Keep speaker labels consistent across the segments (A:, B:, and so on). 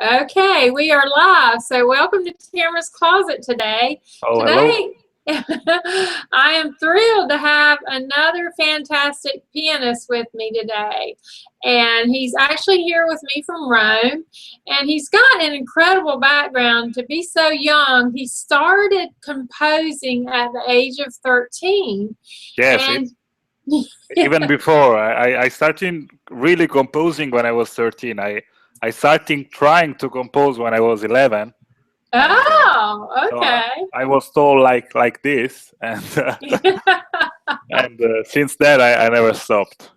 A: Okay, we are live. So welcome to Tamarah's Closet today.
B: Hello.
A: I am thrilled to have another fantastic pianist with me today. And he's actually here with me from Rome. And he's got an incredible background to be so young. He started composing at the age of 13.
B: Yes, even before. I started really composing when I was 13. I started trying to compose when I was 11.
A: Oh, okay.
B: So I was told like this, and and since that I never stopped.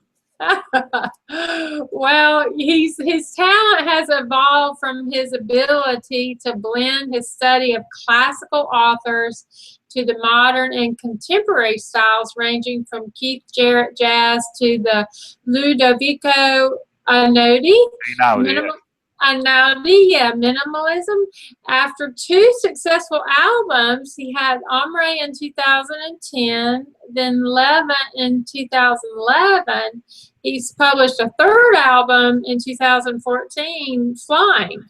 A: Well, his talent has evolved from his ability to blend his study of classical authors to the modern and contemporary styles, ranging from Keith Jarrett jazz to the Ludovico Einaudi. Minimalism. After 2 successful albums, he had Emre in 2010, then Levent in 2011. He's published a 3rd album in 2014, Flying.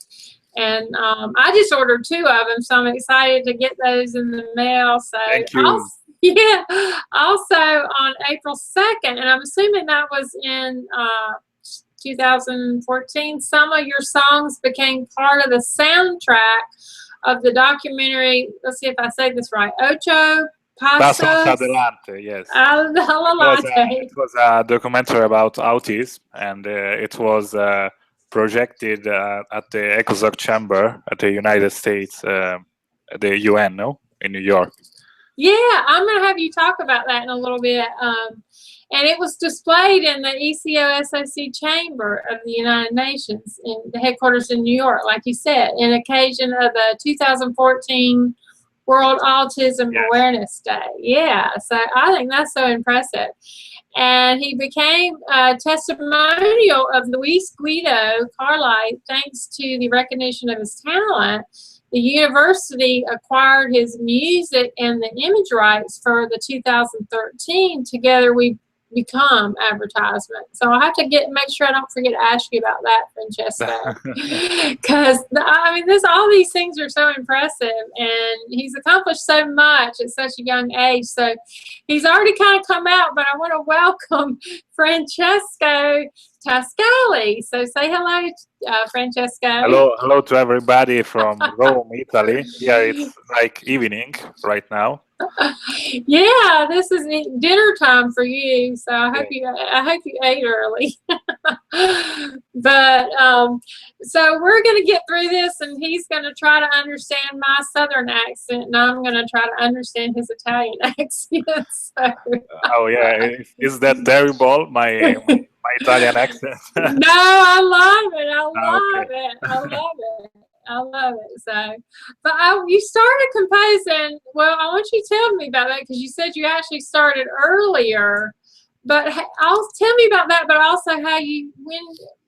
A: And I just ordered 2 of them, so I'm excited to get those in the mail. So
B: thank you.
A: Also on April 2nd, and I'm assuming that was in 2014, some of your songs became part of the soundtrack of the documentary. Let's see if I say this right. Ocho Pasos
B: Adelante, yes. It was a documentary about autism, and it was projected at the ECOSOC chamber at the United States, the UN, in New York.
A: Yeah, I'm going to have you talk about that in a little bit. And it was displayed in the ECOSOC chamber of the United Nations, in the headquarters in New York, like you said, in occasion of the 2014 World Autism Awareness Day. Yeah, so I think that's so impressive. And he became a testimonial of Luis Guido Carli thanks to the recognition of his talent. The university acquired his music and the image rights for the 2013 Together We Become advertisement. So I'll have to make sure I don't forget to ask you about that, Francesco, because all these things are so impressive, and he's accomplished so much at such a young age. So he's already kind of come out, but I want to welcome Francesco Taskayali. So say hello, Francesco.
B: Hello to everybody from Rome, Italy. Yeah, it's like evening right now.
A: Yeah, this is dinner time for you, so I hope you ate early. But so we're going to get through this, and he's going to try to understand my Southern accent, and I'm going to try to understand his Italian accent. So.
B: Oh yeah, is that terrible? My Italian accent?
A: No, I love it. I love it. So, but you started composing. Well, I want you to tell me about that, because you said you actually started earlier. But tell me about that. But also how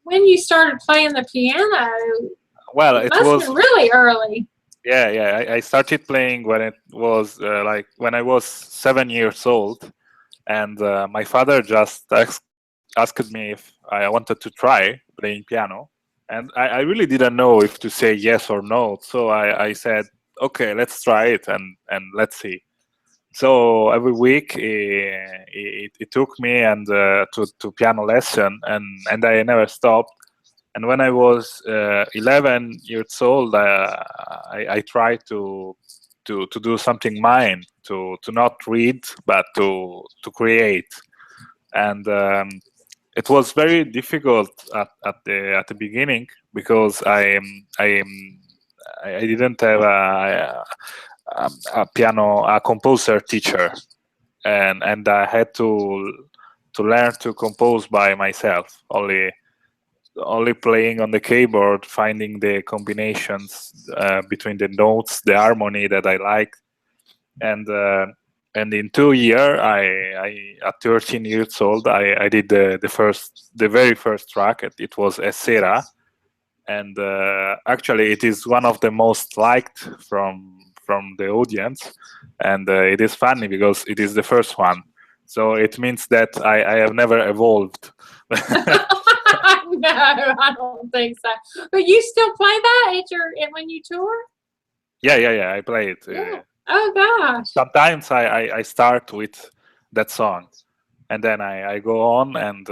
A: when you started playing the piano.
B: Well, it was
A: really early.
B: Yeah. I started playing when it was when I was 7 years old, and my father just asked me if I wanted to try playing piano. And I really didn't know if to say yes or no. So I said, okay, let's try it and let's see. So every week it took me to piano lesson, and I never stopped. And when I was 11 years old, I tried to do something mine, to not read, but to create. And it was very difficult at the beginning, because I didn't have a composer teacher, and I had to learn to compose by myself, only playing on the keyboard, finding the combinations between the notes, the harmony that I liked, and in 2 years, at 13 years old, I did the very first track. It was Essera, and actually it is one of the most liked from the audience, and it is funny because it is the first one, so it means that I have never evolved.
A: No, I don't think so. But you still play that when you tour?
B: Yeah. I play it.
A: Yeah. Oh gosh.
B: Sometimes I start with that song, and then I go on, and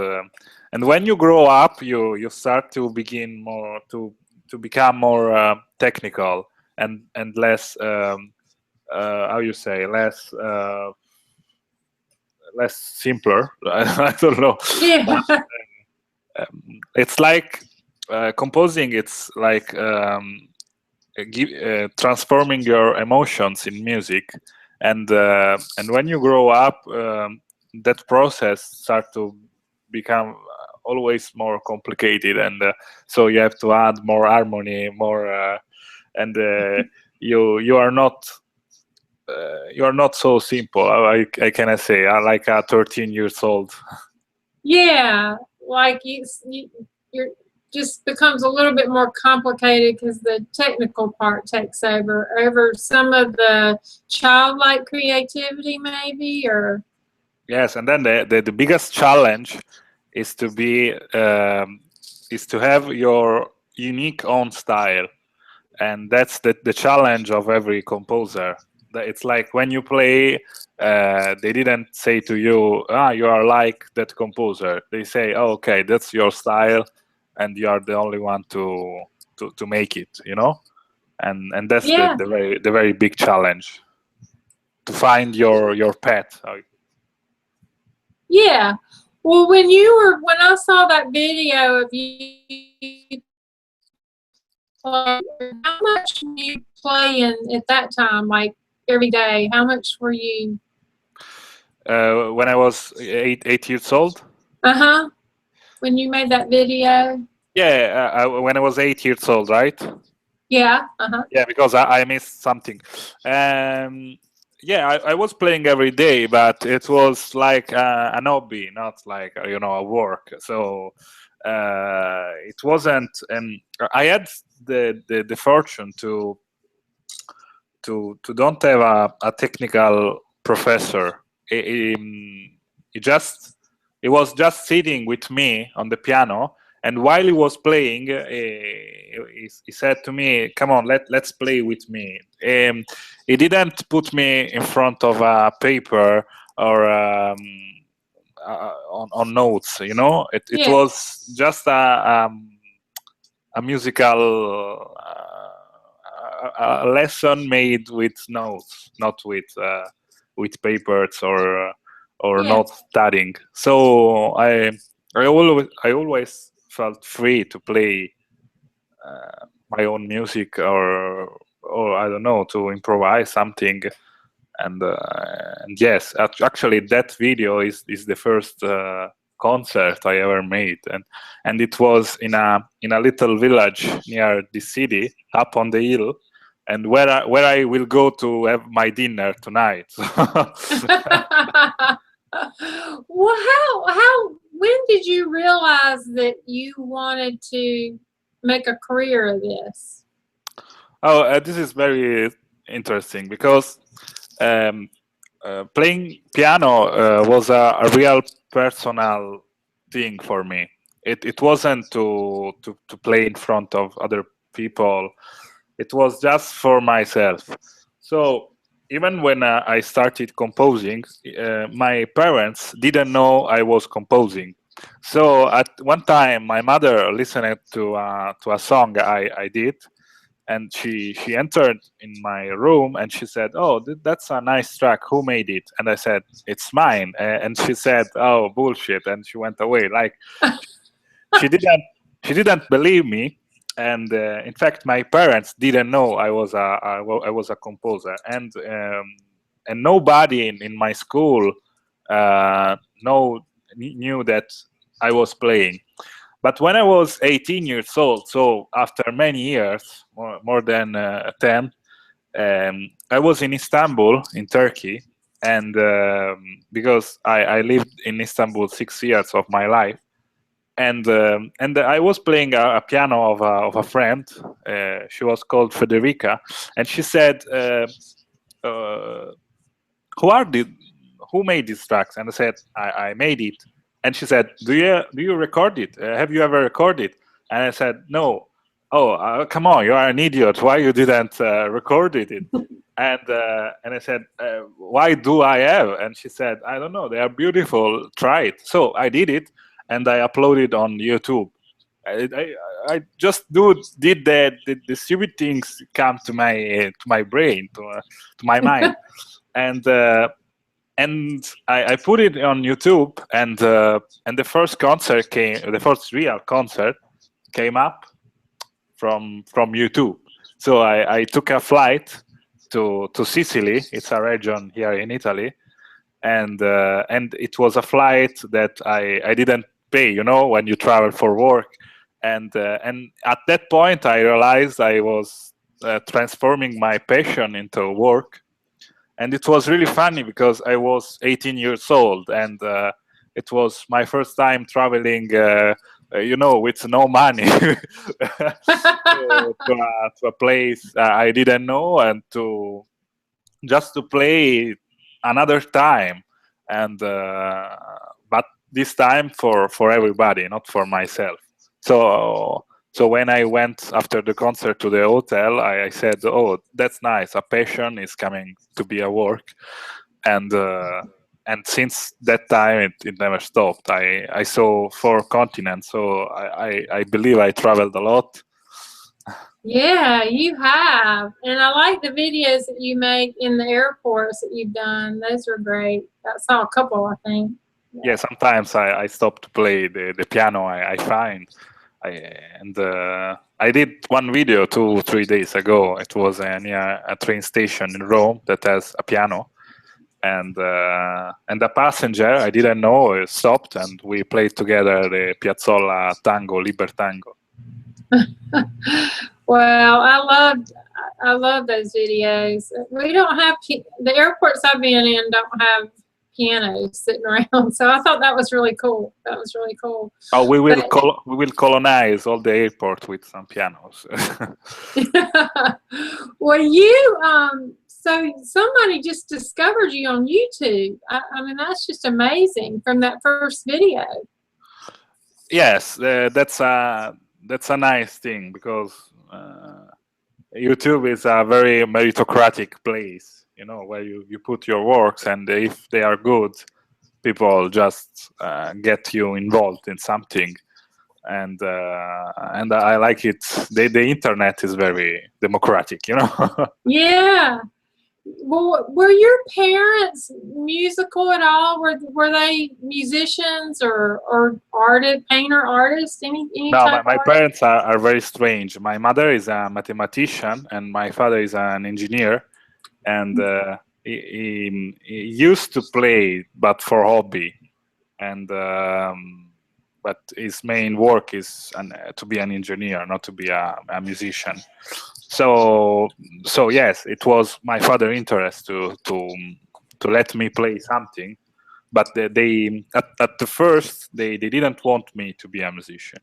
B: when you grow up, you start to begin more to become more technical and less how you say, less simpler. I don't know.
A: Yeah.
B: It's like composing. It's like transforming your emotions in music, and when you grow up, that process start to become always more complicated, and so you have to add more harmony, more and you are not so simple. I can say I like a 13 years old.
A: Yeah, like you're just becomes a little bit more complicated because the technical part takes over some of the childlike creativity, maybe, or
B: Yes, and then the biggest challenge is to be is to have your unique own style, and that's the challenge of every composer. It's like when you play, they didn't say to you, you are like that composer. They say, oh, okay, that's your style, and you are the only one to make it, you know. And that's
A: yeah.
B: the very big challenge, to find your path.
A: Yeah. Well, when I saw that video of you play, how much were you playing at that time, like every day? How much were you?
B: When I was 8 years old.
A: When you made that video.
B: Yeah, when I was 8 years old, right?
A: Yeah.
B: Yeah, because I missed something. Yeah, I was playing every day, but it was like an hobby, not like a work. So it wasn't. I had the fortune to don't have a technical professor. He was just sitting with me on the piano, and while he was playing, he said to me, "Come on, let's play with me." He didn't put me in front of a paper or on notes. It was just a musical a lesson made with notes, not with papers or not studying. So I always felt free to play my own music, or I don't know, to improvise something. And yes, actually that video is the first concert I ever made, and it was in a little village near the city, up on the hill, and where I will go to have my dinner tonight.
A: Well, when did you realize that you wanted to make a career of this?
B: Oh, this is very interesting, because playing piano was a real personal thing for me. It wasn't to play in front of other people. It was just for myself. So even when I started composing, my parents didn't know I was composing. So at one time, my mother listened to a song I did, and she entered in my room and she said, "Oh, that's a nice track. Who made it?" And I said, "It's mine." And she said, "Oh, bullshit," and she went away. Like she didn't believe me. And in fact, my parents didn't know I was a composer, and nobody in my school knew that I was playing. But when I was 18 years old, so after many years, more than 10, I was in Istanbul, in Turkey, and because I lived in Istanbul 6 years of my life, and I was playing a piano of a friend. She was called Federica, and she said, "Who made these tracks?" And I said, "I made it." And she said, do you record it? Have you ever recorded it? And I said, no. Oh, come on, you are an idiot. Why you didn't record it? And I said, why do I have? And she said, I don't know. They are beautiful. Try it. So I did it, and I uploaded on YouTube. I just did that. The stupid things come to my brain, to my mind, and I put it on YouTube, and the first concert came. The first real concert came up from YouTube. So I took a flight to Sicily. It's a region here in Italy, and it was a flight that I didn't pay. You know, when you travel for work. And at that point, I realized I was transforming my passion into work, and it was really funny because I was 18 years old, and it was my first time traveling, you know, with no money to a place I didn't know, and just to play another time, and but this time for everybody, not for myself. So when I went after the concert to the hotel, I said, "Oh, that's nice. A passion is coming to be a work," and since that time it never stopped. I saw 4 continents, so I believe I traveled a lot.
A: Yeah, you have, and I like the videos that you make in the airports that you've done. Those are great. I saw a couple, I think.
B: Yeah, sometimes I stop to play the piano I find. I did one video 2-3 days ago. It was near a train station in Rome that has a piano, and the passenger I didn't know stopped, and we played together the Piazzolla tango, Liber Tango.
A: Well, I love those videos. We don't have the airports I've been in don't have pianos sitting around, so I thought that was really cool. That was really cool.
B: Oh, we will colonize all the airport with some pianos.
A: Well, so somebody just discovered you on YouTube. I mean, that's just amazing from that first video.
B: Yes, that's a nice thing, because YouTube is a very meritocratic place. You know, where you put your works, and if they are good, people just get you involved in something, and I like it. The internet is very democratic, you know.
A: Yeah. Well, were your parents musical at all? Were they musicians or painter, artists? Any
B: No,
A: type
B: my
A: of
B: parents are very strange. My mother is a mathematician, and my father is an engineer. And he used to play, but for hobby, and but his main work is to be an engineer, not to be a musician. So yes, it was my father's interest to let me play something, but they at the first they didn't want me to be a musician.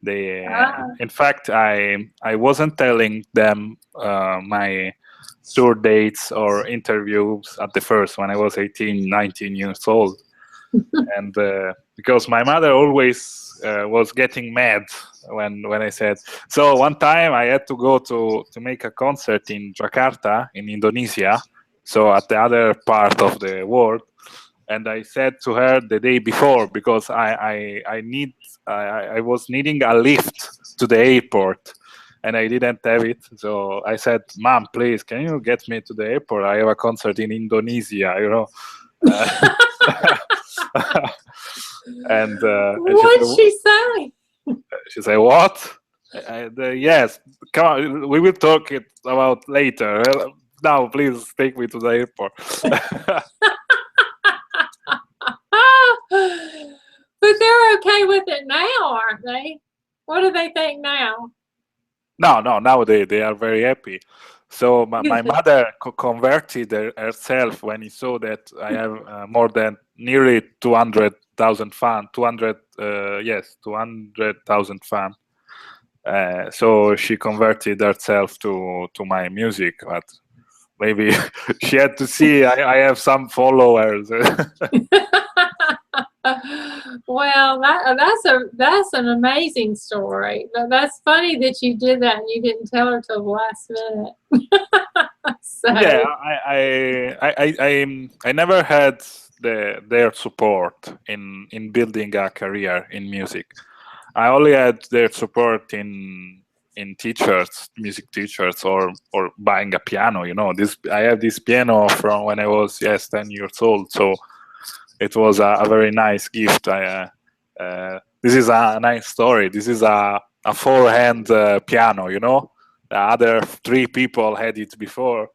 B: In fact, I wasn't telling them my tour dates or interviews at the first, when I was 18, 19 years old. And because my mother always was getting mad when I said. So one time I had to go to make a concert in Jakarta in Indonesia, so at the other part of the world. And I said to her the day before, because I was needing a lift to the airport, and I didn't have it. So I said, "Mom, please, can you get me to the airport? I have a concert in Indonesia, you know." And
A: what did she say?
B: She said, "What?" Yes, come on, we will talk it about later. Now, please take me to the airport.
A: But they're okay with it now, aren't they? What do they think now?
B: No, now they are very happy. So my mother converted herself when he saw that I have more than nearly 200,000 fans. 200,000 fans. So she converted herself to my music, but maybe she had to see I have some followers.
A: Well, that's an amazing story. That's funny that you did that and you didn't tell her till the last minute. So,
B: Yeah, I never had their support in building a career in music. I only had their support in teachers, music teachers, or buying a piano. You know, this I have this piano from when I was 10 years old. So it was a very nice gift. This is a nice story. This is a four-hand piano. You know, the other three people had it before,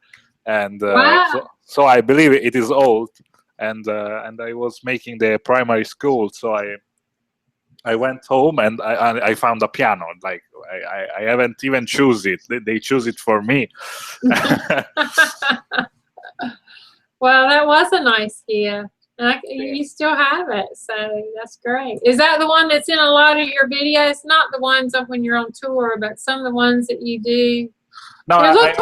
B: and
A: wow.
B: so I believe it is old. And I was making the primary school, so I went home and I found a piano. Like I haven't even choose it. They choose it for me.
A: Well, that was a nice gift. And you still have it, so that's great. Is that the one that's in a lot of your videos? Not the ones of when you're on tour, but some of the ones that you do.
B: No,
A: It looked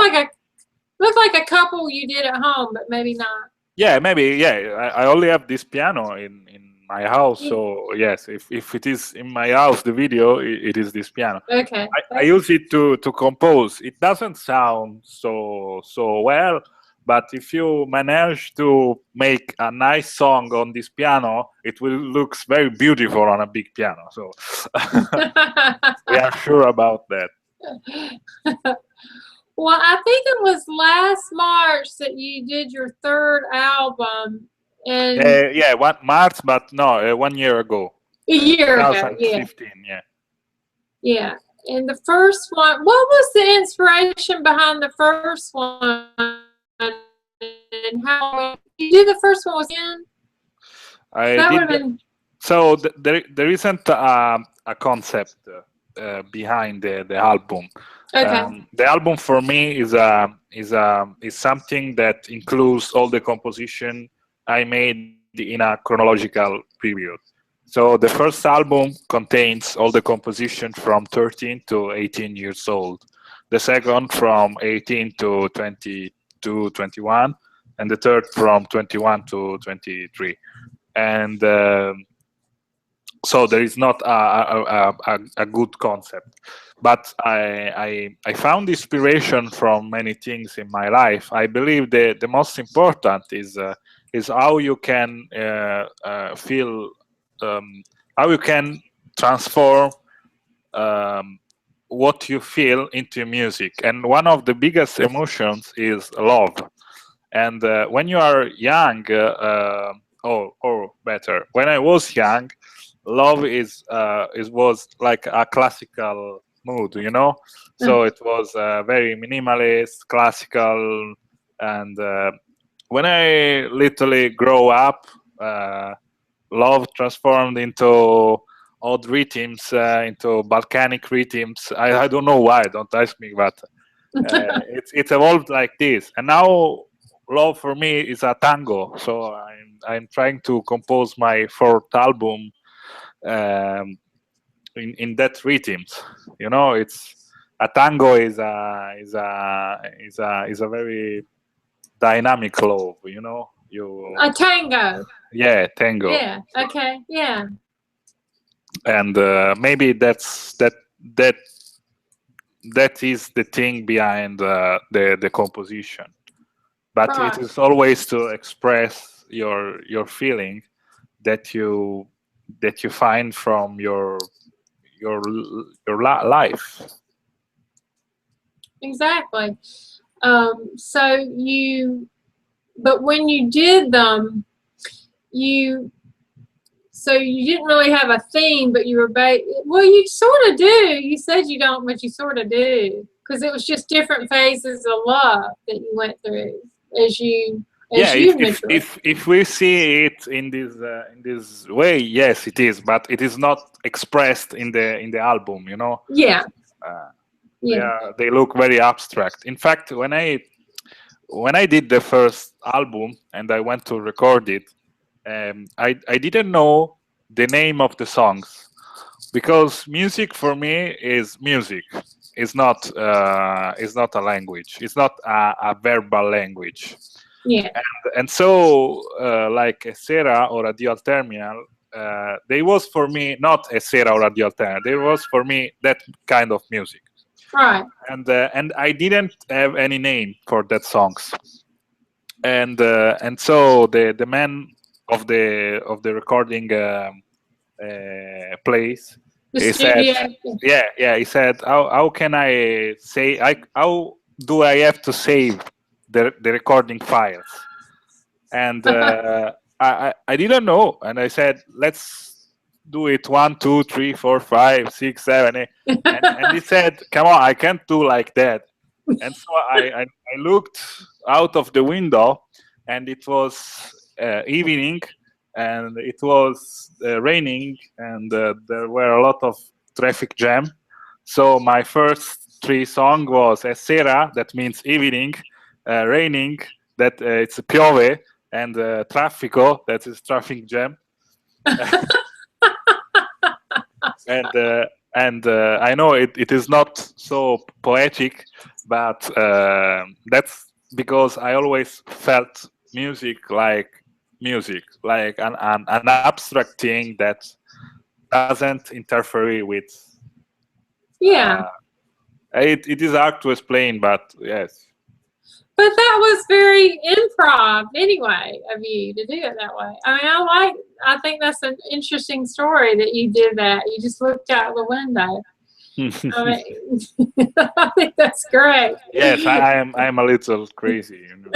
A: like a couple you did at home, but maybe not.
B: yeah, maybe. Yeah, I only have this piano in my house. So yes, if it is in my house, the video, it is this piano.
A: Okay.
B: I use it to compose. It doesn't sound so well, but if you manage to make a nice song on this piano, it will looks very beautiful on a big piano. So we are sure about that.
A: Well, I think it was last March that you did your third album. And
B: Yeah, 1 March, but no, 1 year ago.
A: A year ago,
B: 2015, yeah.
A: Yeah. And the first one, what was the inspiration behind the first one? And how you did the first one was in?
B: So there isn't a concept behind the album.
A: Okay.
B: The album for me is something that includes all the composition I made in a chronological period. So the first album contains all the composition from 13 to 18 years old. The second from 18 to 22, 21, and the third from 21 to 23. And so there is not a good concept, but I found inspiration from many things in my life. I believe the most important is how you can feel, how you can transform what you feel into music. And one of the biggest emotions is love. And when you are young, or better, when I was young, love was like a classical mood, you know. So it was very minimalist, classical, and when I literally grow up, love transformed into odd rhythms, into Balkanic rhythms. I don't know why. Don't ask me, but it's evolved like this. And now love for me is a tango. So I'm trying to compose my fourth album in that rhythms. You know, it's a tango is a very dynamic love. You know,
A: a tango.
B: Yeah, tango.
A: Yeah. Okay. Yeah.
B: And maybe that is the thing behind the composition. But
A: right.
B: It is always to express your feeling that you find from your life.
A: Exactly. But when you did them, so you didn't really have a theme, but you were well, you sort of do. You said you don't, but you sort of do, because it was just different phases of love that you went through as you matured.
B: If we see it in this way, yes, it is, but it is not expressed in the album, you know.
A: Yeah.
B: They look very abstract. In fact, when I did the first album and I went to record it, I didn't know the name of the songs, because music for me is music. It's not a language. It's not a verbal language.
A: Yeah.
B: And so like Sera or Addio al Terminal, they was for me not a Sera or Radio Alterna. They was for me that kind of music.
A: Right.
B: And I didn't have any name for that songs. And so the man of the recording place, he said, he said, how can I say, how do I have to save the recording files? And I didn't know, and I said, let's do it 1, 2, 3, 4, 5, 6, 7, 8. And he said, come on, I can't do like that. And so I looked out of the window, and it was evening, and it was raining, and there were a lot of traffic jam. So my first 3 song was Sera, that means evening, raining, that it's piove, and traffico, that is traffic jam. And I know it is not so poetic, but that's because I always felt music like an abstract thing that doesn't interfere with. It is hard to explain, but yes.
A: But that was very improv anyway of you to do it that way. I mean, I think that's an interesting story that you did that. You just looked out the window. I mean, I think that's great.
B: Yes, I'm a little crazy. You know.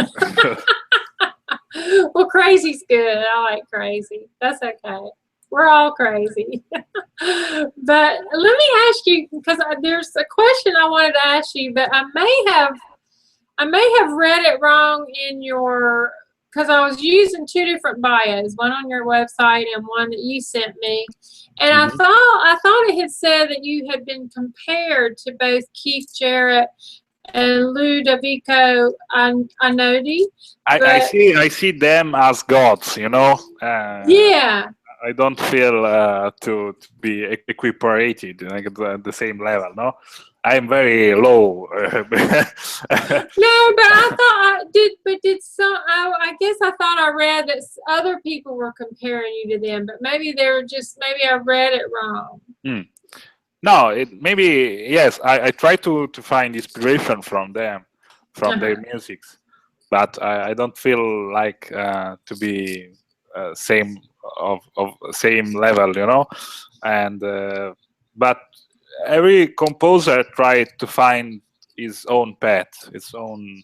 A: Well, crazy's good. I like crazy. That's okay. We're all crazy. But let me ask you, because there's a question I wanted to ask you, but I may have read it wrong in your, because I was using 2 different bios, one on your website and one that you sent me, and I thought it had said that you had been compared to both Keith Jarrett and Ludovico Einaudi.
B: I see them as gods, you know.
A: Yeah.
B: I don't feel to be equiparated, like at the same level, no. I'm very low.
A: No, but I thought I guess I thought I read that other people were comparing you to them, but maybe I read it wrong.
B: No, maybe yes. I try to find inspiration from them, from their musics, but I don't feel like to be same level, you know. And but every composer tried to find his own path, his own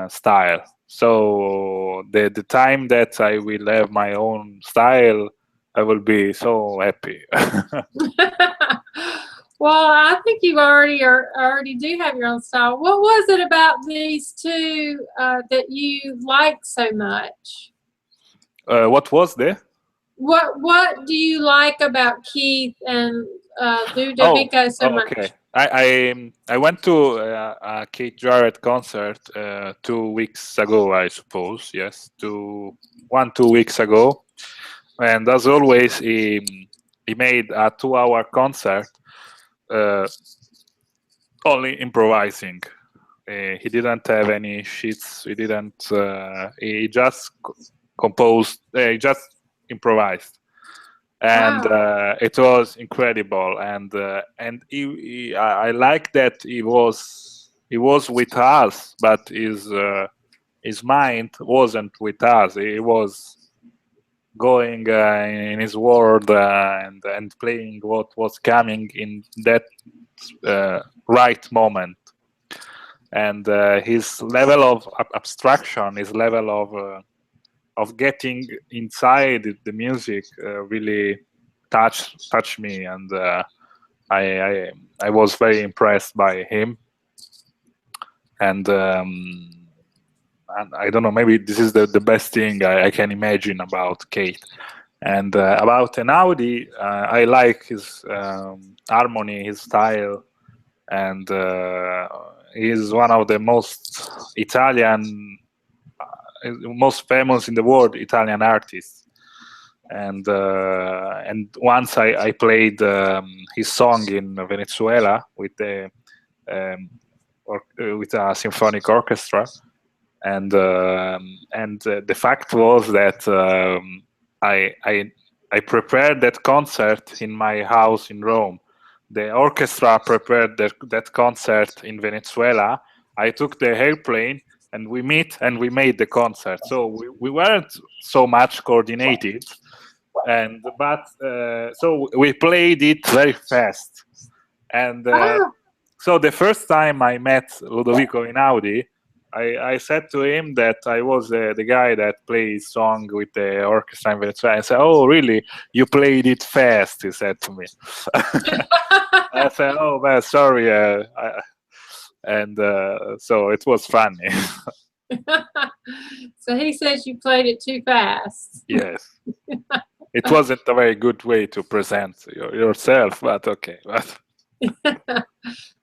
B: style. So the time that I will have my own style, I will be so happy.
A: Well, I think you already do have your own style. What was it about these 2 that you like so much?
B: What was there?
A: What do you like about Keith and Ludovico so much?
B: Okay. I went to a Keith Jarrett concert 2 weeks ago, I suppose. Yes, 2 weeks ago, and as always, he made a 2-hour concert, only improvising. He didn't have any sheets. He didn't. He just composed. He just improvised, and it was incredible. And I like that he was with us, but his mind wasn't with us. He was going in his world and playing what was coming in that right moment. And his level of abstraction, his level of getting inside the music really touched me, and I was very impressed by him. And I don't know, maybe this is the best thing I can imagine about Keith. And about Einaudi, I like his harmony, his style, and he's one of the most most famous in the world Italian artists. And once I played his song in Venezuela with a symphonic orchestra, and the fact was that I I prepared that concert in my house in Rome. The orchestra prepared that concert in Venezuela. I took the airplane and we made the concert. So we weren't so much coordinated, so we played it very fast. And so the first time I met Ludovico Einaudi, I said to him that I was the guy that plays song with the orchestra in Venezuela. I said, "Oh, really? You played it fast?" He said to me. I said, "Oh, man, sorry." So it was funny.
A: So he says you played it too fast.
B: Yes. It wasn't a very good way to present yourself, but okay.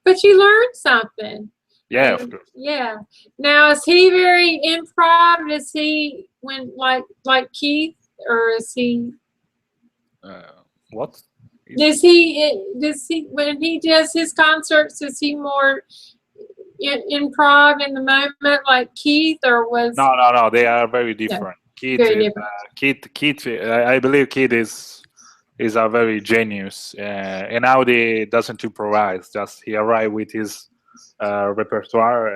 A: But you learned something.
B: Yeah, of course.
A: Yeah. Now, is he very improv? Is he like Keith, or is he?
B: What?
A: Does he when he does his concerts? Is he more improv in the moment like Keith, or was?
B: No. They are very different. Keith,
A: very different.
B: Keith. I believe Keith is a very genius. Einaudi doesn't improvise. Just he arrived with his repertoire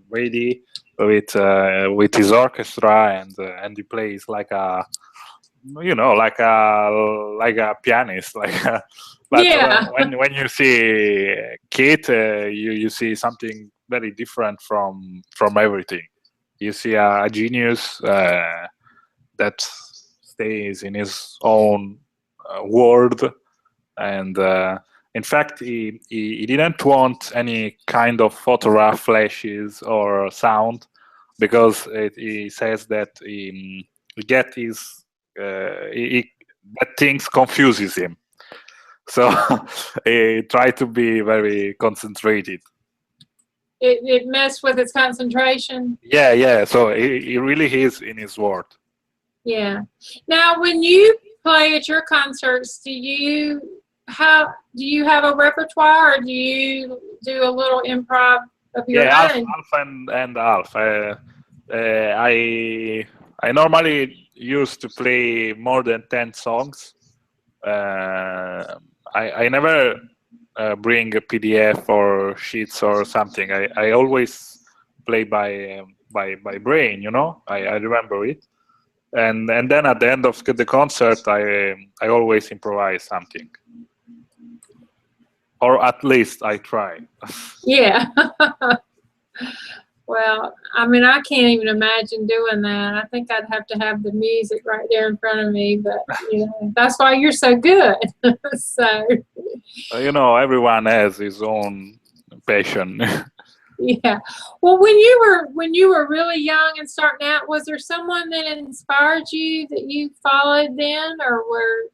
B: ready with his orchestra, and he plays like a like a pianist. But
A: Yeah.
B: when you see Keith, you see something very different from everything. You see a genius that stays in his own world, and in fact, he didn't want any kind of photograph flashes or sound, because he says that he get his that things confuses him. So he tried to be very concentrated.
A: It messed with his concentration.
B: Yeah. So he really is in his world.
A: Yeah. Now, when you play at your concerts, do you have a repertoire, or do you do a little improv of your own?
B: Half and half. I normally used to play more than 10 songs. I never bring a PDF or sheets or something. I always play by brain. I remember it, and then at the end of the concert, I always improvise something, or at least I try.
A: Yeah. Well, I mean, I can't even imagine doing that. I think I'd have to have the music right there in front of me, but that's why you're so good. So
B: everyone has his own passion.
A: Yeah. Well, when you were really young and starting out, was there someone that inspired you that you followed then, or were?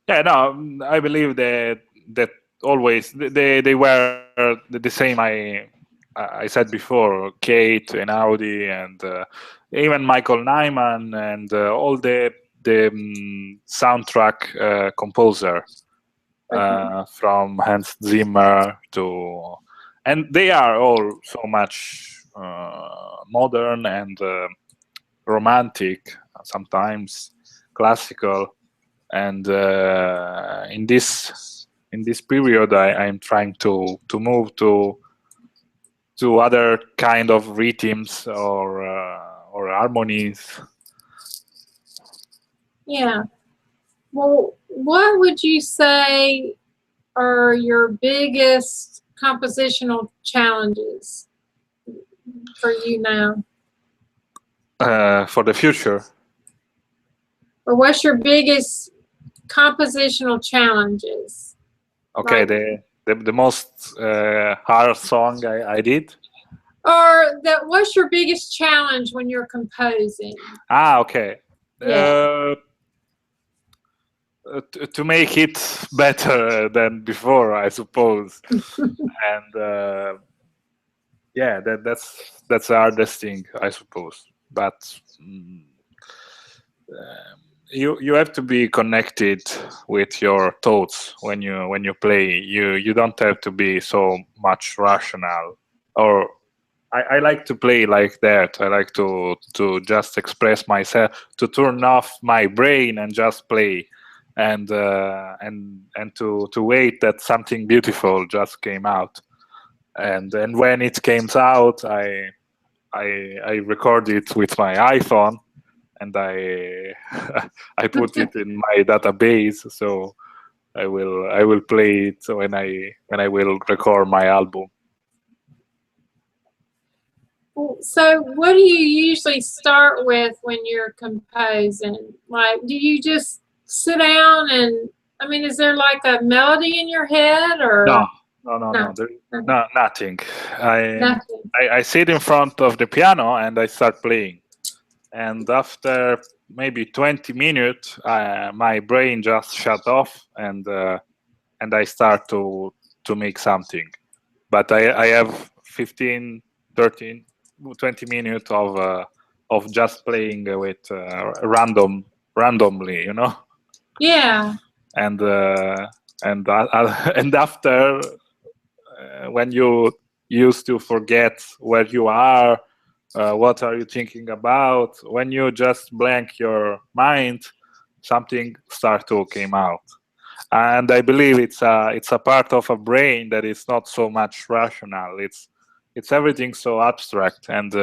B: Yeah, no, I believe that always they were the same. I said before, Kate Einaudi, and even Michael Nyman, and all the soundtrack composer, from Hans Zimmer to, and they are all so much modern and romantic, sometimes classical, and in this period, I'm trying to move to other kind of rhythms or harmonies.
A: Yeah. Well, what would you say are your biggest compositional challenges for you now?
B: For the future?
A: Or what's your biggest compositional challenges?
B: Okay, the most hard song I did?
A: Or what's your biggest challenge when you're composing?
B: Okay.
A: Yeah.
B: To make it better than before, I suppose. And yeah, that's the hardest thing, I suppose. But you have to be connected with your thoughts when you play. You don't have to be so much rational, or I like to play like that. I like to just express myself, to turn off my brain and just play, and to wait that something beautiful just came out, and when it came out, I record it with my iPhone, and I I put it in my database, so I will play it when I will record my album.
A: So what do you usually start with when you're composing? Like, do you just sit down and, I mean, is there like a melody in your head, or?
B: No. There's nothing.
A: Nothing.
B: I sit in front of the piano and I start playing. And after maybe 20 minutes, my brain just shut off, and I start to make something. But I have 15, 13, 20 minutes of just playing with randomly, you know.
A: Yeah.
B: And after, when you used to forget where you are, what are you thinking about, when you just blank your mind, something start to come out. And I believe it's a part of a brain that is not so much rational. It's everything so abstract, and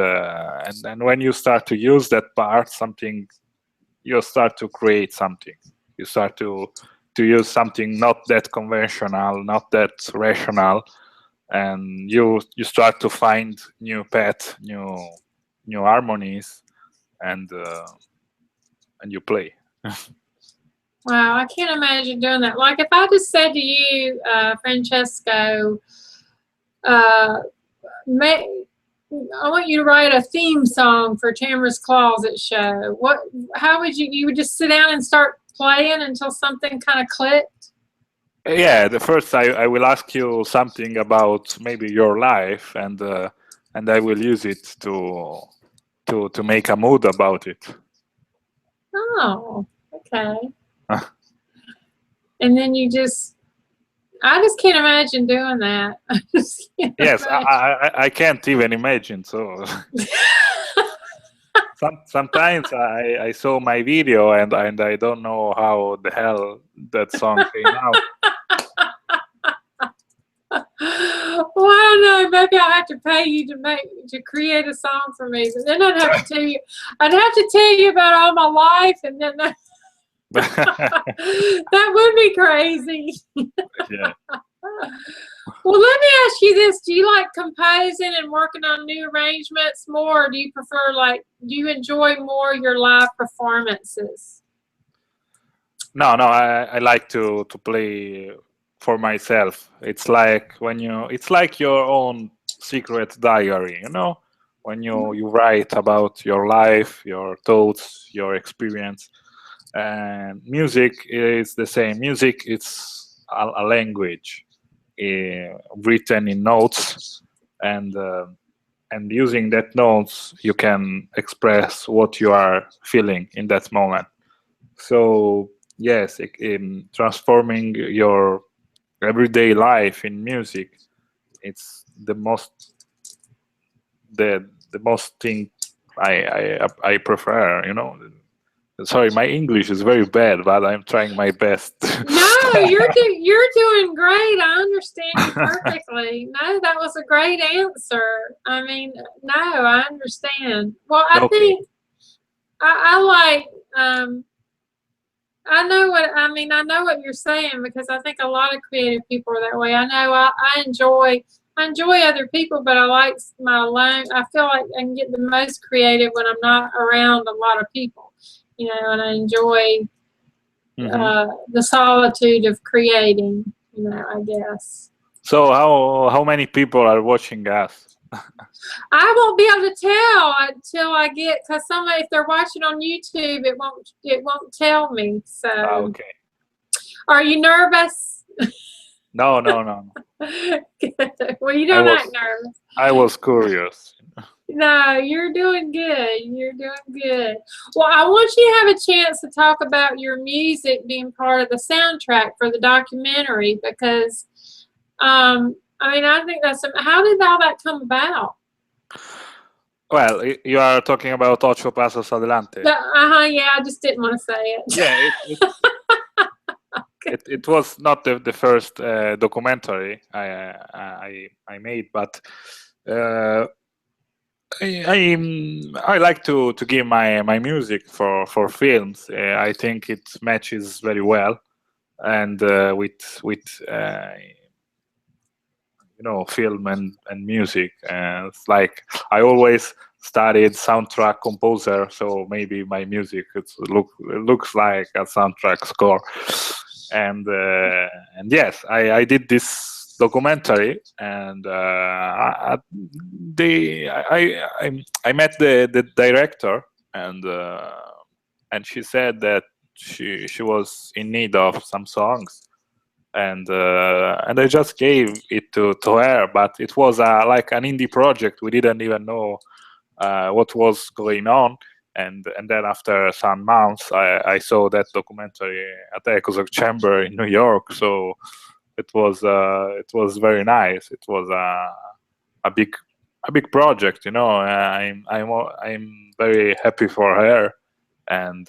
B: when you start to use that part, you start to create something. You start to use something not that conventional, not that rational, and you start to find new paths, new harmonies, and you play.
A: Wow, I can't imagine doing that. Like, if I just said to you, Francesco, I want you to write a theme song for Tamarah's Closet Show. How would you would just sit down and start playing until something kind of clicked?
B: Yeah, the first I will ask you something about maybe your life, and I will use it to make a mood about it.
A: Oh, okay. And then I just can't imagine doing that.
B: Yes, I can't even imagine. So sometimes I saw my video and I don't know how the hell that song came out.
A: Well, I don't know. Maybe I'll have to pay you to create a song for me. But then I'd have to tell you. I'd have to tell you about all my life, and then that would be crazy.
B: Yeah.
A: Well, let me ask you this: do you like composing and working on new arrangements more, or do you prefer, do you enjoy more your live performances?
B: No, I like to play for myself. It's like it's like your own secret diary, you know, when you write about your life, your thoughts, your experience. And music is the same. Music is a language written in notes, and using that notes, you can express what you are feeling in that moment. So yes, in transforming your everyday life in music, it's the most thing I prefer, you know. Sorry, my English is very bad, but I'm trying my best.
A: No, you're doing great. I understand you perfectly. No, that was a great answer. I mean, no, I understand. Well, I think I like. I know what you're saying, because I think a lot of creative people are that way. I know I enjoy other people, but I like my alone. I feel like I can get the most creative when I'm not around a lot of people, you know, and I enjoy the solitude of creating, you know, I guess.
B: So how many people are watching us?
A: I won't be able to tell until I get, because if they're watching on YouTube, it won't tell me. So
B: okay.
A: Are you nervous?
B: No.
A: Well, you don't act nervous.
B: I was curious.
A: No, you're doing good. You're doing good. Well, I want you to have a chance to talk about your music being part of the soundtrack for the documentary, because I mean, I think how did all that come about?
B: Well, you are talking about Ocho Pasos Adelante.
A: Yeah, I just didn't want to say it.
B: Yeah, it was not the first documentary I made, but I like to give my music for films. I think it matches very well, and with film and music. It's like I always studied soundtrack composer, so maybe my music looks like a soundtrack score. And yes, I did this documentary, and I met the director, and she said that she was in need of some songs, and I just gave it to her, but it was like an indie project. We didn't even know what was going on, and then after some months, I saw that documentary at the Echoes of Chamber in New York. So it was very nice. It was a big project, I'm very happy for her, and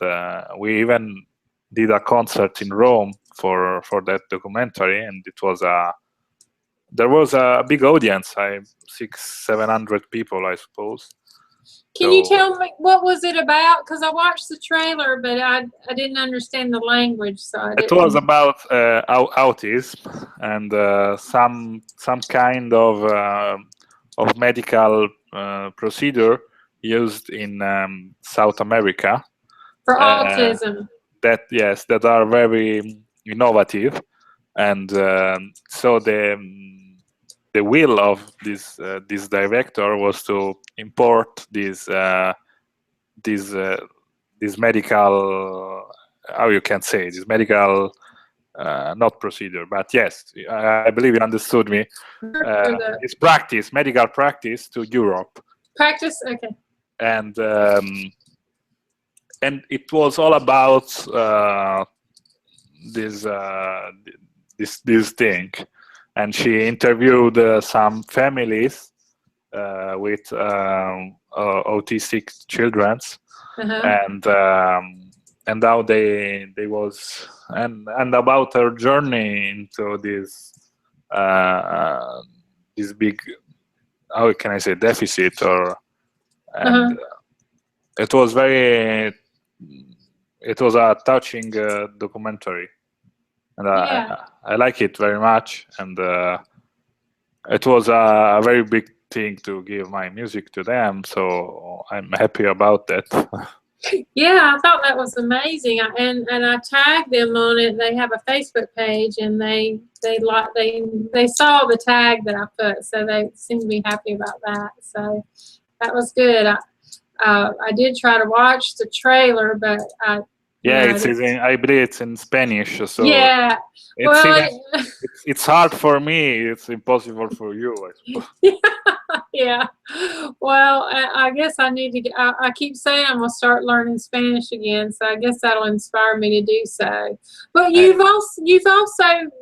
B: we even did a concert in Rome for that documentary, and there was a big audience, 600-700 people, I suppose.
A: Can you tell me what was it about? Because I watched the trailer, but I didn't understand the language, so
B: it was about autism and some kind of medical procedure used in South America
A: for autism.
B: That are very innovative, and so the will of this director was to import this medical, how you can say, this medical not procedure, but yes, I believe you understood me. It's medical practice to Europe.
A: Practice, okay.
B: And it was all about this thing, and she interviewed some families with autistic children, and how they was and about her journey into this big, how can I say, deficit, or it was a touching documentary, and I like it very much, and it was a very big thing to give my music to them, so I'm happy about that.
A: Yeah, I thought that was amazing, and I tagged them on it. They have a Facebook page, and they saw the tag that I put, so they seemed to be happy about that. So that was good. I did try to watch the trailer, but
B: I believe it's in Spanish. So
A: yeah,
B: it's hard for me. It's impossible for you, I suppose.
A: Yeah. Well, I guess I need to. I keep saying I'm gonna start learning Spanish again, so I guess that'll inspire me to do so. But you've also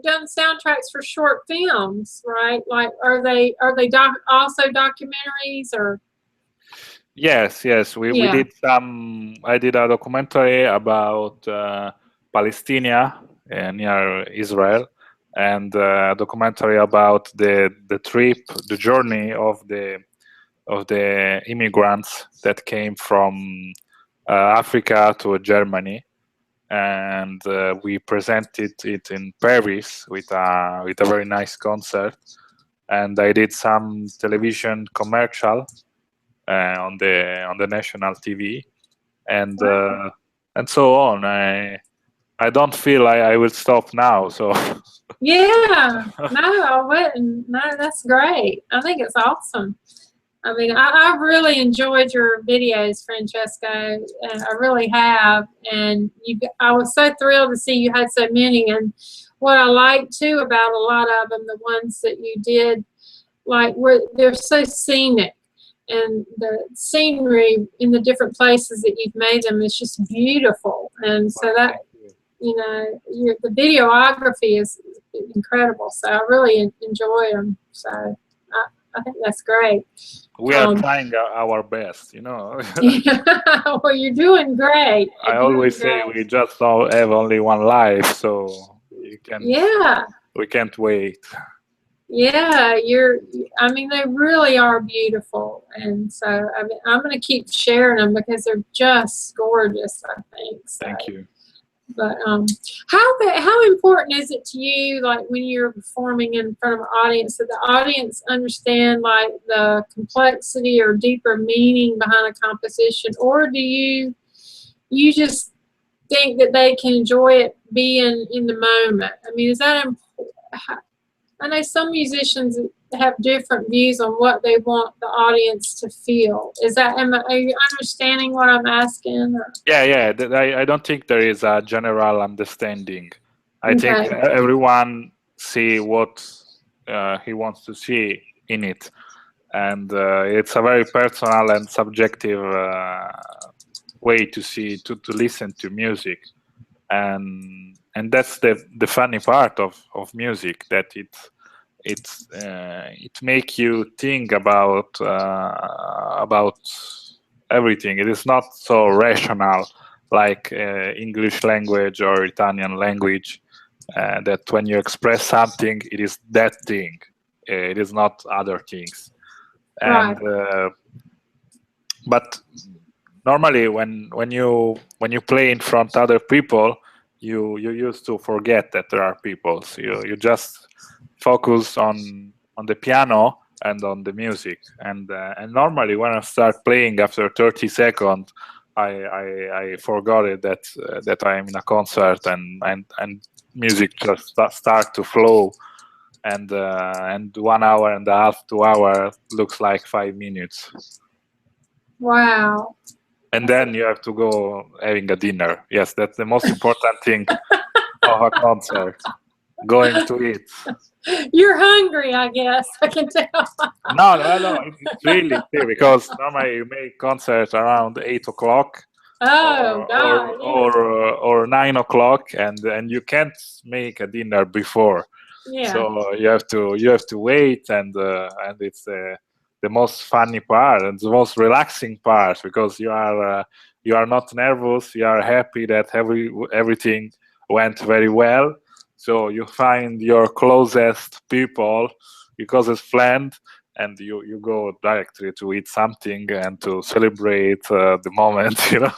A: done soundtracks for short films, right? Like, are they also documentaries, or?
B: Yes. We did some. I did a documentary about Palestine near Israel, and a documentary about the journey of the immigrants that came from Africa to Germany, and we presented it in Paris with a very nice concert, and I did some television commercial on the national TV, and so on. I don't feel I will stop now, so.
A: Yeah, no, I wouldn't. No, that's great. I think it's awesome. I mean, I really enjoyed your videos, Francesco, and I really have. And I was so thrilled to see you had so many. And what I like too about a lot of them, the ones that you did, like, they're so scenic, and the scenery in the different places that you've made them is just beautiful. And so that, the videography is incredible. So I really enjoy them. So I think that's great.
B: We are trying our best, you know.
A: Well, you're doing great.
B: I always say we just have only one life, so you can.
A: Yeah.
B: We can't wait.
A: Yeah, I mean, they really are beautiful. And so I mean, I'm going to keep sharing them because they're just gorgeous, I think. So.
B: Thank you.
A: But how important is it to you, like when you're performing in front of an audience, that the audience understand like the complexity or deeper meaning behind a composition, or do you just think that they can enjoy it being in the moment? I mean, is that important? I know some musicians have different views on what they want the audience to feel. Are you understanding what I'm asking? Or?
B: Yeah. I don't think there is a general understanding. I think everyone see what he wants to see in it, and it's a very personal and subjective way to listen to music, and that's the funny part of music, that it make you think about everything. It is not so rational like English language or Italian language, that when you express something, it is that thing. It is not other things. And but normally when you play in front of other people, you used to forget that there are people. So you just focus on the piano and on the music. And normally when I start playing after 30 seconds, I forgot it that I am in a concert, and music just start to flow, and 1 hour and a half, 2 hours looks like 5 minutes.
A: Wow.
B: And then you have to go having a dinner. Yes, that's the most important thing of a concert. Going to eat.
A: You're hungry, I guess. I can tell.
B: No. It's really clear, because normally you make concerts around 8 o'clock.
A: Oh, God.
B: Or 9 o'clock, and you can't make a dinner before.
A: Yeah.
B: So you have to wait, and it's the most funny part and the most relaxing part, because you are not nervous. You are happy that everything went very well. So you find your closest people, your closest friend, and you go directly to eat something and to celebrate the moment, you know.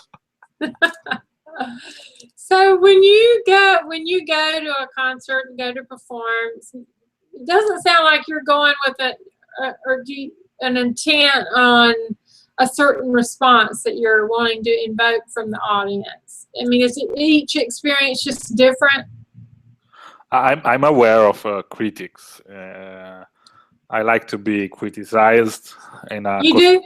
A: So when you go to a concert and go to perform, it doesn't sound like you're going with an intent on a certain response that you're wanting to invoke from the audience. I mean, is each experience just different?
B: I'm aware of critics. I like to be criticized in a.
A: You do?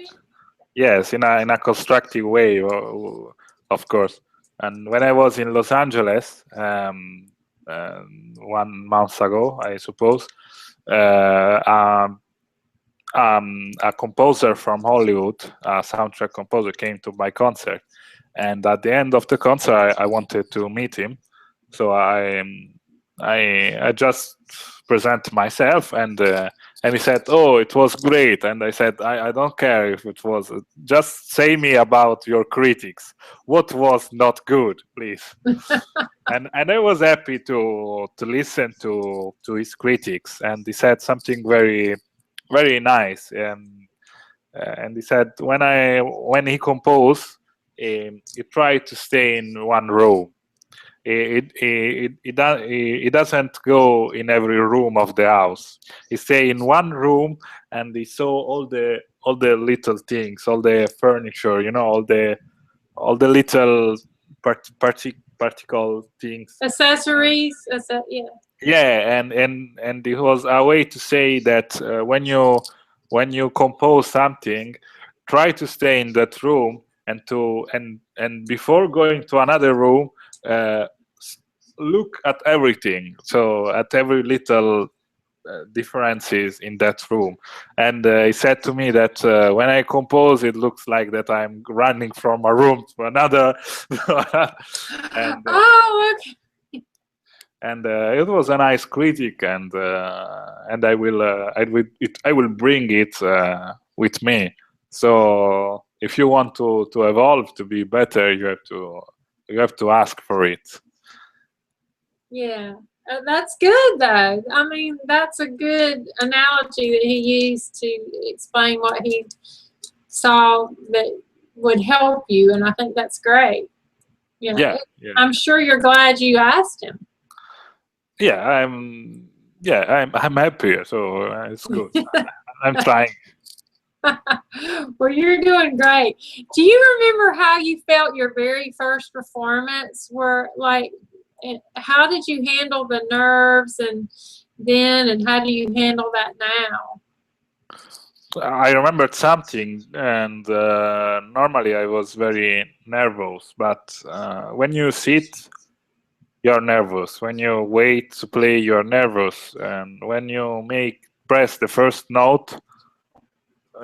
B: Yes, in a constructive way, of course. And when I was in Los Angeles 1 month ago, I suppose, a composer from Hollywood, a soundtrack composer, came to my concert. And at the end of the concert, I wanted to meet him. So I just present myself, and he said, "Oh, it was great." And I said, "I don't care if it was. Just say me about your critics. What was not good, please." and I was happy to listen to his critics, and he said something very, very nice. And he said when he composed, he tried to stay in one room. It doesn't go in every room of the house. He stay in one room, and he saw all the little things, all the furniture, you know, all the little particle things,
A: accessories.
B: Yeah, and it was a way to say that when you compose something, try to stay in that room, and before going to another room, look at everything, so at every little differences in that room. And he said to me that when I compose, it looks like that I'm running from a room to another. And,
A: oh, okay.
B: and it was a nice critic, and I will bring it with me. So if you want to evolve, to be better, you have to ask for it.
A: Yeah, that's good though. I mean, that's a good analogy that he used to explain what he saw that would help you, and I think that's great. You know,
B: Yeah.
A: I'm sure you're glad you asked him.
B: Yeah, I'm happy, so it's good. I'm trying.
A: Well, you're doing great. Do you remember how you felt your very first performance? Were like, how did you handle the nerves and how do you handle that now?
B: I remembered something, and normally I was very nervous, but when you sit, you're nervous. When you wait to play, you're nervous, and when you press the first note,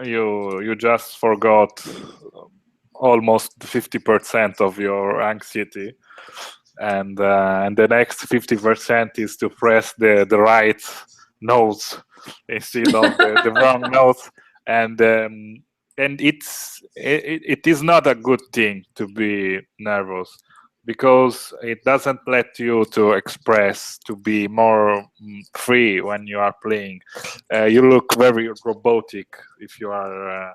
B: you just forgot almost 50% of your anxiety, and the next 50% is to press the right notes instead of the wrong notes, and it is not a good thing to be nervous, because it doesn't let you to express, to be more free when you are playing. You look very robotic if you are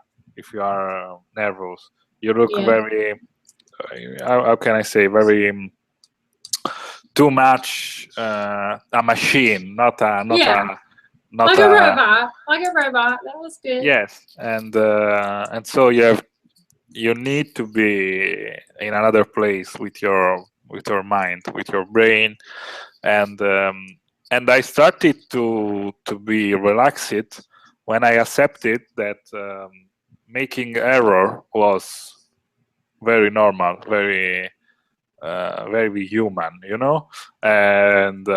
B: nervous. You look very how can I say, very too much a machine, not a
A: like a robot. That was good.
B: Yes, and so you need to be in another place with your mind, with your brain, and I started to be relaxed when I accepted that making error was very normal, very human, you know. And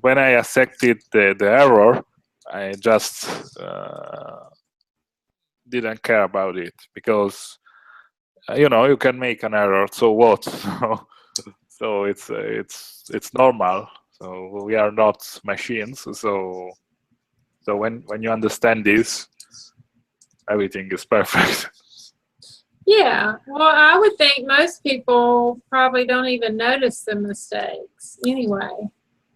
B: when I accepted the error, I just didn't care about it, because you know, you can make an error, so what? So it's normal. So we are not machines. So when you understand this, everything is perfect.
A: Yeah, well, I would think most people probably don't even notice the mistakes anyway.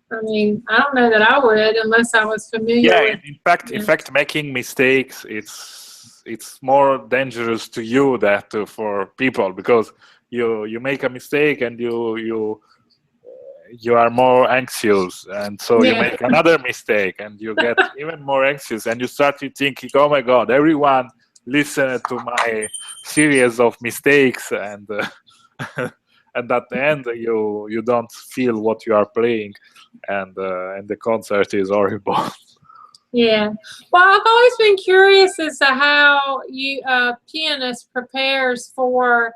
A: I mean, I don't know that I would unless I was familiar with.
B: In fact, making mistakes, it's more dangerous to you than for people, because you make a mistake and you are more anxious, and so you make another mistake and you get even more anxious, and you start thinking, oh my God, everyone listen to my series of mistakes, and and at the end you don't feel what you are playing, and the concert is horrible.
A: Yeah, well, I've always been curious as to how pianist prepares for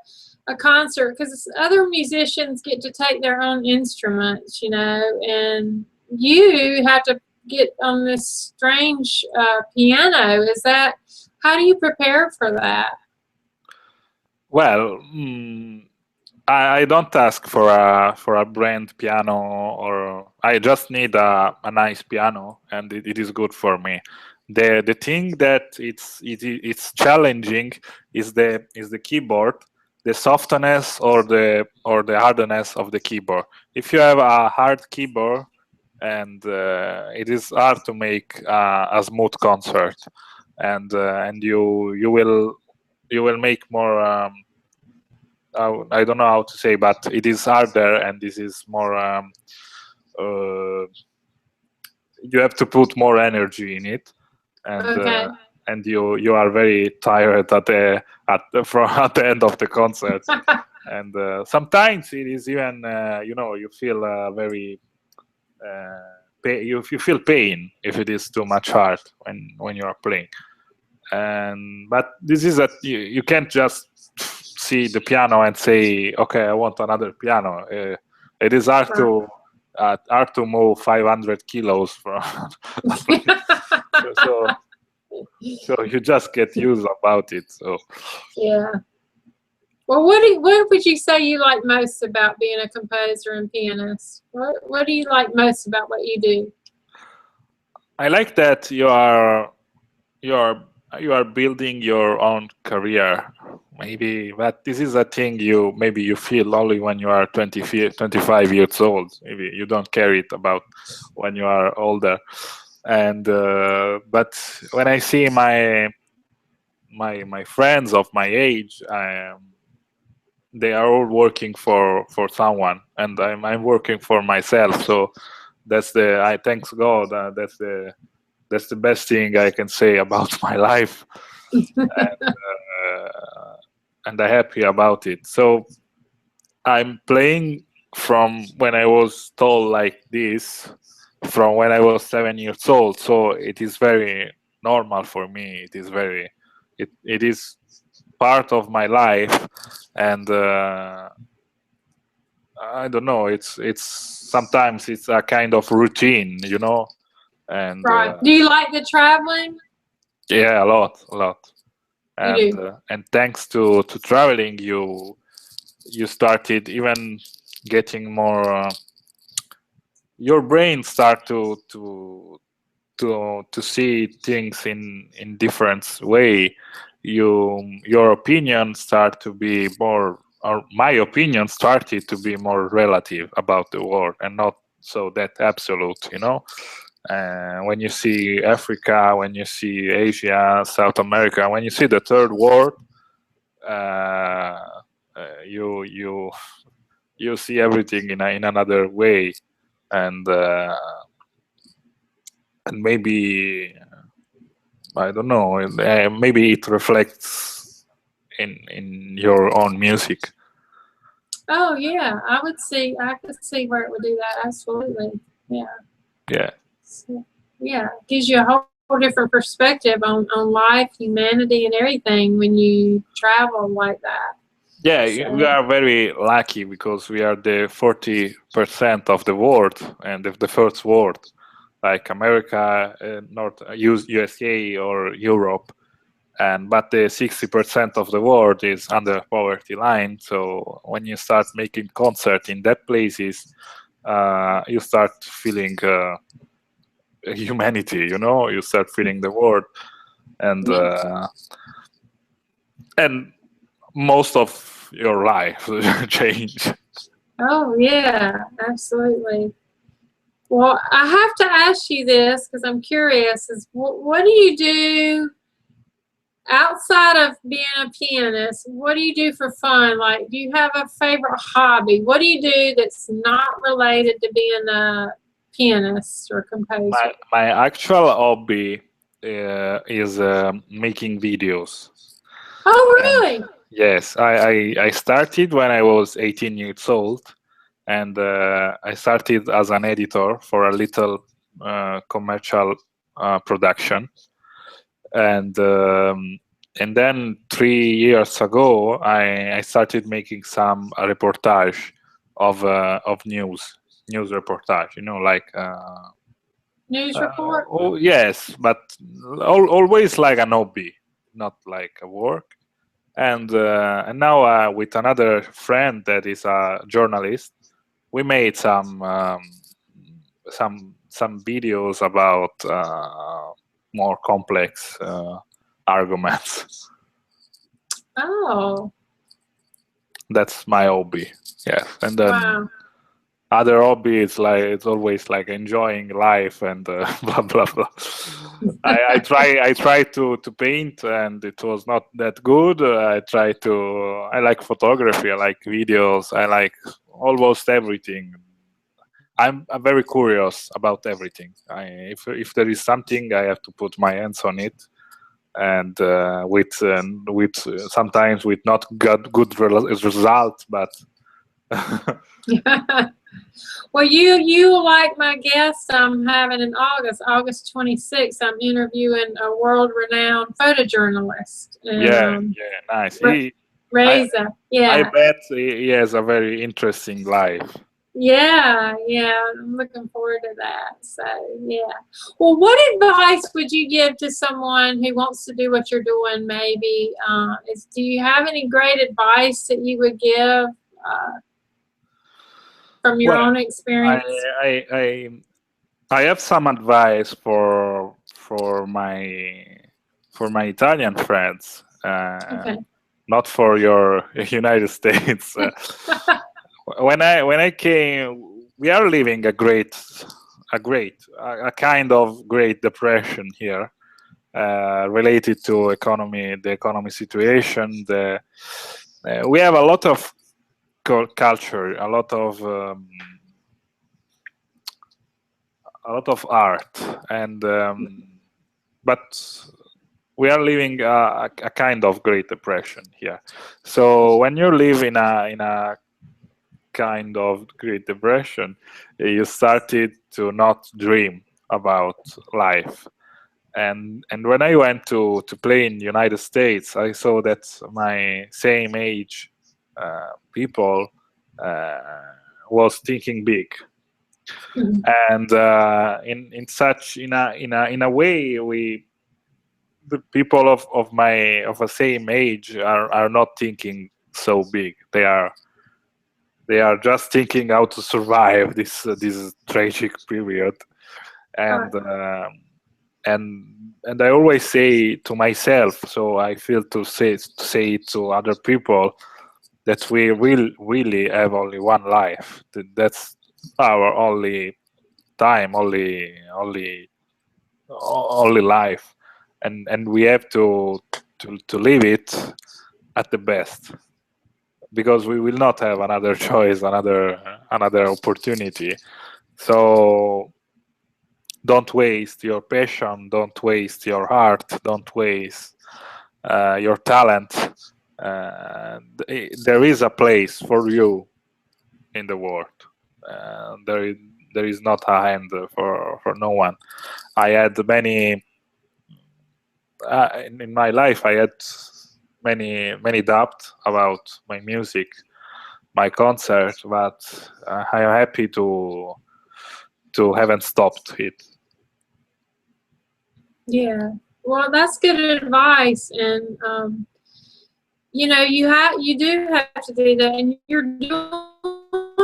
A: a concert, because other musicians get to take their own instruments, you know, and you have to get on this strange piano. How do you prepare for that?
B: Well, I don't ask for a brand piano, or I just need a nice piano, and it is good for me. The thing that it's challenging is the keyboard, the softness or the hardness of the keyboard. If you have a hard keyboard, and it is hard to make a smooth concert, and you will make more. I don't know how to say, but it is harder, and this is more. You have to put more energy in it, and and you are very tired at the end of the concert, and sometimes it is even you know, you feel very you feel pain if it is too much hard when you are playing, but this is that you can't just see the piano and say, okay, I want another piano. It is hard to move 500 kilos from so you just get used about it. So
A: yeah, Well, what would you say you like most about being a composer and pianist? What do you like most about what you do?
B: I like that you are building your own career. Maybe, but this is a thing maybe you feel only when you are 25 years old. Maybe you don't care it about when you are older. And but when I see my friends of my age, they are all working for someone, and I'm working for myself. So that's I thanks God. That's the best thing I can say about my life, and I'm happy about it. So I'm playing from when I was told like this, from when I was 7 years old. So it is very normal for me. It is it is part of my life, and I don't know. It's sometimes it's a kind of routine, you know. And
A: Right. Do you like the traveling?
B: yeah, a lot.
A: You do.
B: And thanks to traveling, you started even getting more. Your brain start to see things in different way. Your opinion start to be more, or my opinion started to be more relative about the world, and not so that absolute, you know. When you see Africa, when you see Asia, South America, when you see the third world, you see everything in another way, and maybe I don't know. Maybe it reflects in your own music.
A: Oh yeah, I could see where it would do that. Absolutely. Yeah.
B: Yeah.
A: So, yeah, it gives you a whole different perspective on life, humanity, and everything when you travel like that.
B: Yeah,
A: So.
B: we are very lucky because we are the 40% of the world, and the first world, like America, North USA or Europe, but the 60% of the world is under poverty line. So when you start making concert in that places, you start feeling humanity. You know, you start feeling the world, and most of your life change.
A: Oh yeah, absolutely. Well, I have to ask you this because I'm curious: is what do you do outside of being a pianist? What do you do for fun? Like, do you have a favorite hobby? What do you do that's not related to being a pianist or composer?
B: My actual hobby is making videos.
A: Oh, really?
B: Yes, I started when I was 18 years old, and I started as an editor for a little commercial production, and then 3 years ago I started making some reportage of news reportage. You know, like.
A: News report?
B: Oh yes, but always like an hobby, not like a work. And now with another friend that is a journalist, we made some videos about more complex arguments.
A: Oh.
B: That's my hobby. Yes, and then.
A: Wow.
B: Other hobby is like it's always like enjoying life and blah blah blah. I try to paint, and it was not that good. I like photography. I like videos. I like almost everything. I'm very curious about everything. If there is something, I have to put my hands on it, and with sometimes with not good result, but.
A: Well, you like my guest I'm having in August 26th. I'm interviewing a world-renowned photojournalist.
B: Yeah, nice.
A: Reza. Yeah.
B: I bet he has a very interesting life.
A: Yeah, yeah, I'm looking forward to that. So, yeah. Well, what advice would you give to someone who wants to do what you're doing, maybe? Do you have any great advice that you would give from your
B: Well,
A: own experience?
B: I have some advice for my Italian friends,
A: Okay.
B: not for your United States. When I came, we are living a kind of Great Depression here, related to the economy situation. We have a lot of culture, a lot of art, and but we are living a kind of Great Depression here. So when you live in a kind of Great Depression, you started to not dream about life. And when I went to play in the United States, I saw that my same age people was thinking big.
A: Mhm.
B: And in a way, the people of the same age are not thinking so big. They are just thinking how to survive this tragic period. And and I always say to myself, so I feel to say it to other people, that we will really have only one life. That's our only time, only life, and we have to live it at the best, because we will not have another choice, another opportunity. So don't waste your passion, don't waste your heart, don't waste your talent. There is a place for you in the world. There is not a hand for no one. I had many in my life. I had many doubts about my music, my concert, but I am happy to haven't stopped it.
A: Yeah. Well, that's good advice, and you know, you do have to do that, and you're doing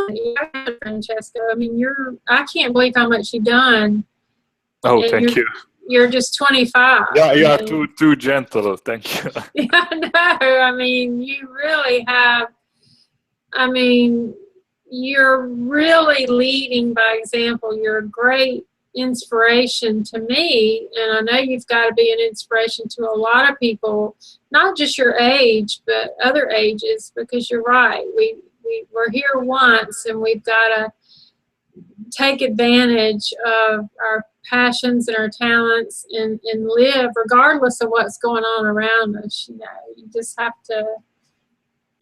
A: it, Francesco. I mean, I can't believe how much you've done.
B: Oh,
A: And
B: thank you.
A: You're just 25.
B: Yeah, you are too gentle. Thank you.
A: Yeah, no, I mean, you really have. I mean, you're really leading by example. You're a great inspiration to me, and I know you've got to be an inspiration to a lot of people, not just your age, but other ages, because you're right. We're here once, and we've got to take advantage of our passions and our talents, and live regardless of what's going on around us. You know, you just have to.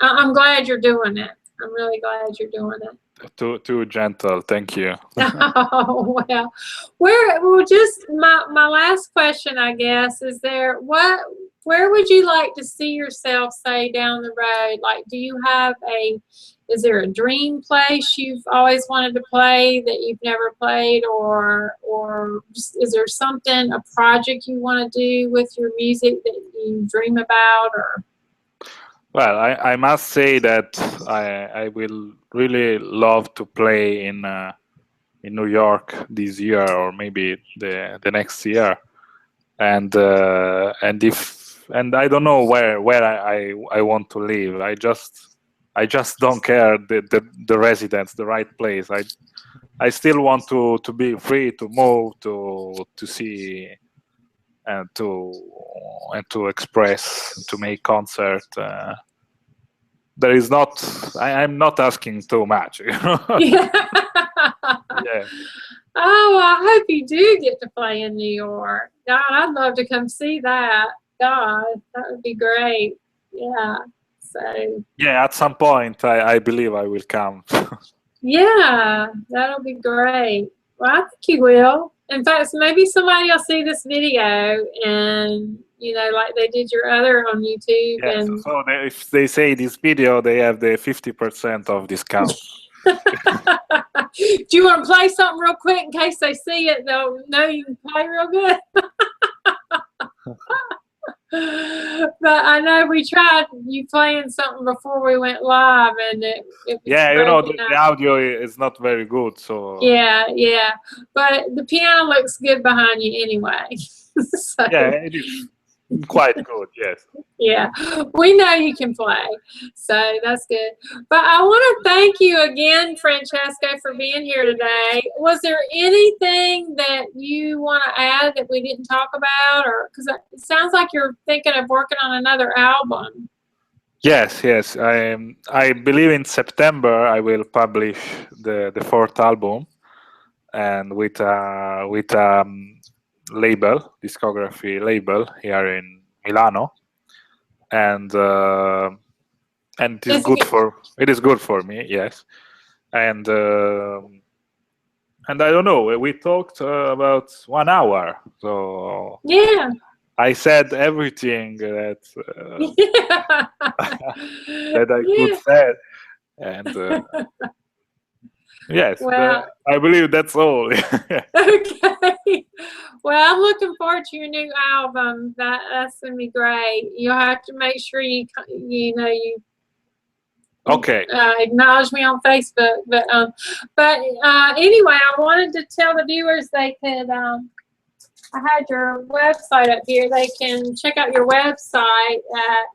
A: I'm glad you're doing it. I'm really glad you're doing it.
B: Too gentle. Thank you.
A: Oh, well, just my last question, I guess, is where would you like to see yourself, say, down the road? Like, is there a dream place you've always wanted to play that you've never played, or just, is there something, a project you want to do with your music that you dream about, or?
B: Well, I must say that I will really love to play in New York this year, or maybe the next year, and I don't know where I want to live. I just don't care the residence, the right place. I still want to be free to move, to see, and to express, to make concert. There is not. I'm not asking too much. You know?
A: Yeah.
B: Yeah.
A: Oh, I hope you do get to play in New York. God, I'd love to come see that. God, that would be great. Yeah. So.
B: Yeah, at some point, I believe I will come.
A: Yeah, that'll be great. Well, I think you will. In fact, maybe somebody will see this video, and like they did your other on YouTube.
B: Yes.
A: And
B: So if they say this video, they have the 50% of discount.
A: Do you want to play something real quick in case they see it? They'll know you can play real good. But I know we tried you playing something before we went live, and it was
B: Yeah, you know, the audio is not very good, so
A: yeah, but the piano looks good behind you anyway. So,
B: yeah, it is quite good. Yes.
A: yeah, we know you can play, so that's good. But I want to thank you again, Francesco, for being here today. Was there anything that you want to add that we didn't talk about, or because it sounds like you're thinking of working on another album?
B: Yes. I believe in September I will publish the fourth album, and with label, discography label here in Milano, and it is good for me, yes. And I don't know, we talked about 1 hour, so
A: Yeah.
B: I said everything that that I could say, and yes,
A: well,
B: I believe that's all.
A: okay. Well, I'm looking forward to your new album. That's gonna be great. You'll have to make sure you
B: Okay.
A: Acknowledge me on Facebook. But anyway, I wanted to tell the viewers they could. I had your website up here. They can check out your website at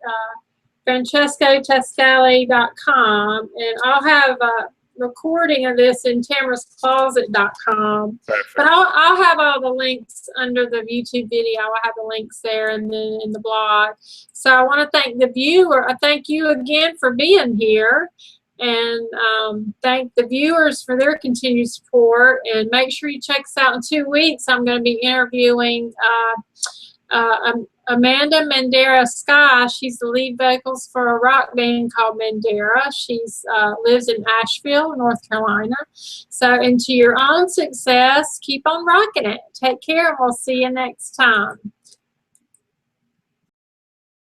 A: francescotaskayali.com, and I'll have a recording of this in tamarahscloset.com. But I'll have all the links under the YouTube video. I'll have the links there, and then in the blog. So I want to thank the viewer. I thank you again for being here, and thank the viewers for their continued support. And make sure you check us out in 2 weeks. I'm going to be interviewing Amanda Mandera Sky. She's the lead vocals for a rock band called Mandera. She's lives in Asheville, North Carolina. So, into your own success, keep on rocking it. Take care, and we'll see you next time.